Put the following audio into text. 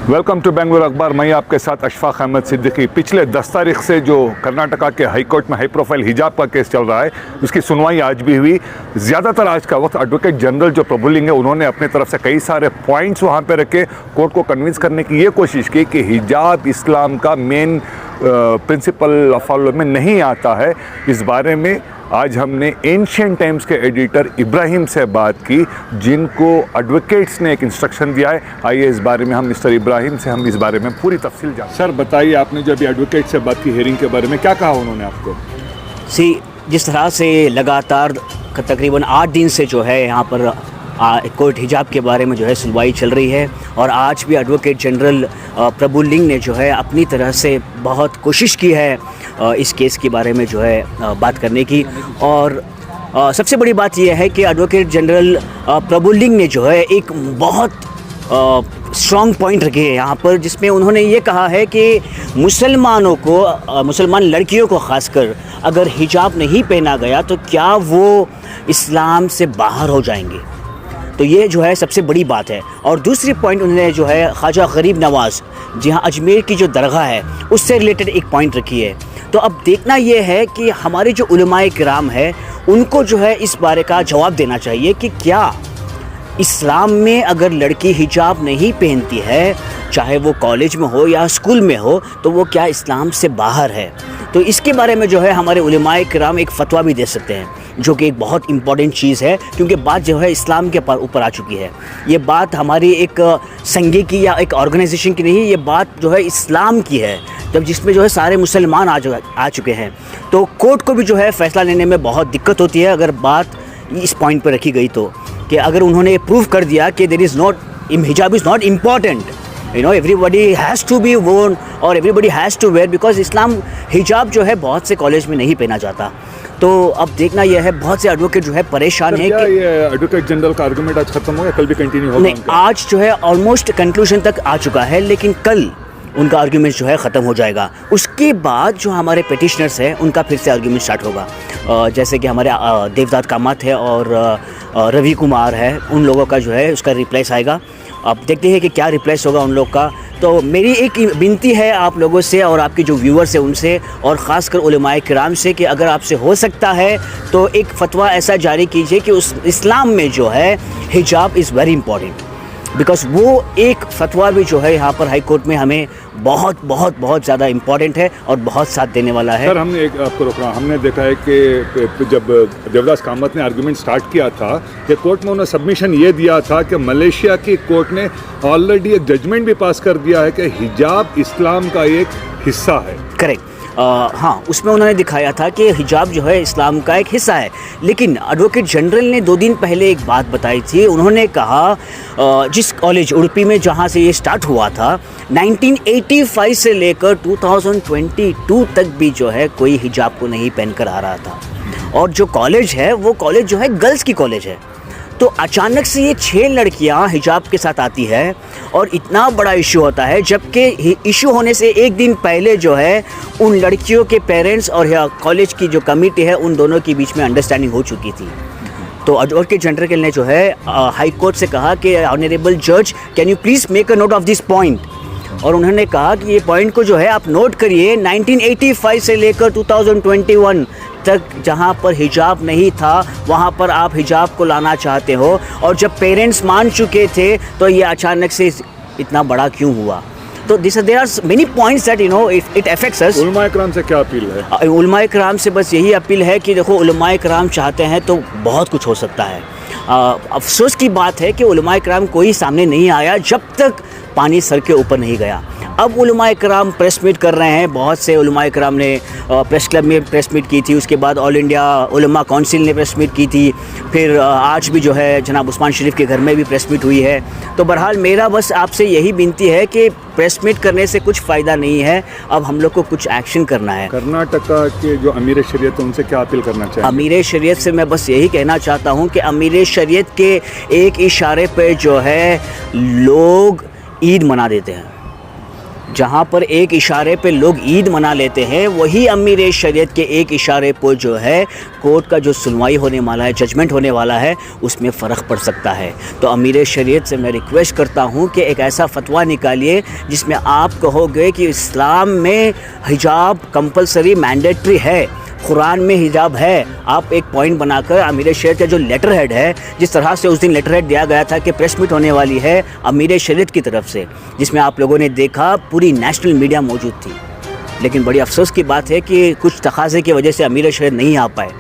Welcome to Bengaluru अखबार। मैं आपके साथ अशफाक अहमद सिद्दीकी। पिछले 10 तारीख से जो कर्नाटका के हाई कोर्ट में हाई प्रोफाइल हिजाब का केस चल रहा है, उसकी सुनवाई आज भी हुई। ज़्यादातर आज का वक्त एडवोकेट जनरल जो प्रभुलिंग है, उन्होंने अपने तरफ से कई सारे पॉइंट्स वहाँ पे रखे, कोर्ट को कन्विंस करने की ये कोशिश की कि हिजाब इस्लाम का मेन प्रिंसिपल फॉलो में नहीं आता है। इस बारे में आज हमने एंशिएंट टाइम्स के एडिटर इब्राहिम से बात की, जिनको एडवोकेट्स ने एक इंस्ट्रक्शन दिया है। आइए इस बारे में हम मिस्टर इब्राहिम से हम इस बारे में पूरी तफसील जान। सर बताइए, आपने जब एडवोकेट से बात की हियरिंग के बारे में, क्या कहा उन्होंने आपको? जिस तरह से लगातार तकरीबन 8 दिन से जो है यहाँ पर कोर्ट हिजाब के बारे में जो है सुनवाई चल रही है, और आज भी एडवोकेट जनरल प्रभुलिंग ने जो है अपनी तरह से बहुत कोशिश की है इस केस के बारे में जो है बात करने की। और सबसे बड़ी बात यह है कि एडवोकेट जनरल प्रभुलिंग ने जो है एक बहुत स्ट्रॉन्ग पॉइंट रखे हैं यहाँ पर, जिसमें उन्होंने ये कहा है कि मुसलमानों को, मुसलमान लड़कियों को ख़ासकर अगर हिजाब नहीं पहना गया तो क्या वो इस्लाम से बाहर हो जाएंगे। तो ये जो है सबसे बड़ी बात है। और दूसरी पॉइंट उन्होंने जो है ख्वाजा गरीब नवाज़, जहाँ अजमेर की जो दरगाह है, उससे रिलेटेड एक पॉइंट रखी है। तो अब देखना ये है कि हमारे जो उलमाए किराम है, उनको जो है इस बारे का जवाब देना चाहिए कि क्या इस्लाम में अगर लड़की हिजाब नहीं पहनती है, चाहे वो कॉलेज में हो या स्कूल में हो, तो वो क्या इस्लाम से बाहर है। तो इसके बारे में जो है हमारे उलमाए किराम एक फ़तवा भी दे सकते हैं, जो कि एक बहुत इम्पॉर्टेंट चीज़ है, क्योंकि बात जो है इस्लाम के ऊपर आ चुकी है। ये बात हमारी एक संघ की या एक ऑर्गेनाइजेशन की नहीं, ये बात जो है इस्लाम की है, जब जिसमें जो है सारे मुसलमान आ चुके हैं। तो कोर्ट को भी जो है फ़ैसला लेने में बहुत दिक्कत होती है अगर बात इस पॉइंट पर रखी गई, तो कि अगर उन्होंने प्रूव कर दिया कि there is not, hijab is not important, everybody has to be worn और everybody has to wear, because Islam hijab जो है बहुत से कॉलेज में नहीं पहना जाता। तो अब देखना यह है, बहुत से एडवोकेट जो है परेशान है कि ये एडवोकेट जनरल का आर्गुमेंट आज खत्म हो गया, कल भी कंटिन्यू होगा? नहीं, आज जो है ऑलमोस्ट कंक्लूजन तक आ चुका है, लेकिन कल उनका आर्गुमेंट जो है ख़त्म हो जाएगा। उसके बाद जो हमारे पिटिशनर्स हैं, उनका फिर से आर्गुमेंट स्टार्ट होगा। जैसे कि हमारे देवदास कामत है और रवि कुमार है, उन लोगों का जो है उसका रिप्लेस आएगा। अब देखते हैं कि क्या रिप्लेस होगा उन लोग का। तो मेरी एक विनती है आप लोगों से और आपके जो व्यूअर्स हैं उनसे, और ख़ासकर उलमाए किराम से, कि अगर आपसे हो सकता है तो एक फ़तवा ऐसा जारी कीजिए कि उस इस्लाम में जो है हिजाब इज़ वेरी इंपॉर्टेंट, बिकॉज़ वो एक फ़तवा भी जो है यहाँ पर हाई कोर्ट में हमें बहुत बहुत बहुत ज़्यादा इम्पॉर्टेंट है और बहुत साथ देने वाला है। सर, हमने एक आपको रोक रहा हूँ, हमने देखा है कि जब देवदास कामत ने आर्गुमेंट स्टार्ट किया था, कि कोर्ट में उन्होंने सबमिशन ये दिया था कि मलेशिया की कोर्ट ने ऑलरेडी एक जजमेंट भी पास कर दिया है कि हिजाब इस्लाम का एक हिस्सा है। करेक्ट। हाँ, उसमें उन्होंने दिखाया था कि हिजाब जो है इस्लाम का एक हिस्सा है। लेकिन एडवोकेट जनरल ने 2 दिन पहले एक बात बताई थी। उन्होंने कहा जिस कॉलेज उडुपी में जहाँ से ये स्टार्ट हुआ था, 1985 से लेकर 2022 तक भी जो है कोई हिजाब को नहीं पहन कर आ रहा था। और जो कॉलेज है वो कॉलेज जो है गर्ल्स की कॉलेज है। तो अचानक से ये 6 लड़कियां हिजाब के साथ आती है और इतना बड़ा इशू होता है, जबकि इशू होने से एक दिन पहले जो है उन लड़कियों के पेरेंट्स और कॉलेज की जो कमेटी है, उन दोनों के बीच में अंडरस्टैंडिंग हो चुकी थी। तो एडवोकेट जनरल ने जो है हाई कोर्ट से कहा कि ऑनरेबल जज, can you please make a note of this point. और उन्होंने कहा कि ये पॉइंट को जो है आप नोट करिए, 1985 से लेकर 2021 तक जहाँ पर हिजाब नहीं था, वहाँ पर आप हिजाब को लाना चाहते हो, और जब पेरेंट्स मान चुके थे तो ये अचानक से इतना बड़ा क्यों हुआ। तो there are many points that it affects us. उलमाए किराम से क्या अपील है? उलमाए किराम से बस यही अपील है कि देखो, उलमाए किराम चाहते हैं तो बहुत कुछ हो सकता है। अफसोस की बात है कि उलमाए किराम कोई सामने नहीं आया जब तक पानी सर के ऊपर नहीं गया। अब उलमाए किराम प्रेस मीट कर रहे हैं, बहुत से उलमाए किराम ने प्रेस क्लब में प्रेस मीट की थी, उसके बाद ऑल इंडिया उलमा काउंसिल ने प्रेस मीट की थी, फिर आज भी जो है जनाब उस्मान शरीफ के घर में भी प्रेस मीट हुई है। तो बहरहाल मेरा बस आपसे यही विनती है कि प्रेस मीट करने से कुछ फ़ायदा नहीं है, अब हम लोग को कुछ एक्शन करना है। कर्नाटका के जो अमीर शरीयत है, उनसे क्या अपील करना चाहिए? अमीर शरीयत से मैं बस यही कहना चाहता हूँ कि अमीर शरीयत के एक इशारे पे जो है लोग ईद मना देते हैं। जहाँ पर एक इशारे पे लोग ईद मना लेते हैं, वही अमीर शरीयत के एक इशारे पर जो है कोर्ट का जो सुनवाई होने वाला है, जजमेंट होने वाला है, उसमें फ़र्क पड़ सकता है। तो अमीर शरीयत से मैं रिक्वेस्ट करता हूँ कि एक ऐसा फतवा निकालिए जिसमें आप कहोगे कि इस्लाम में हिजाब कंपलसरी मैंडेटरी है, कुरान में हिजाब है। आप एक पॉइंट बनाकर अमीर शरीयत का जो लेटर हेड है, जिस तरह से उस दिन लेटर हेड दिया गया था कि प्रेस मीट होने वाली है अमीर शरीयत की तरफ से, जिसमें आप लोगों ने देखा पूरी नेशनल मीडिया मौजूद थी, लेकिन बड़ी अफसोस की बात है कि कुछ तकाज़े की वजह से अमीर शरीयत नहीं आ पाए।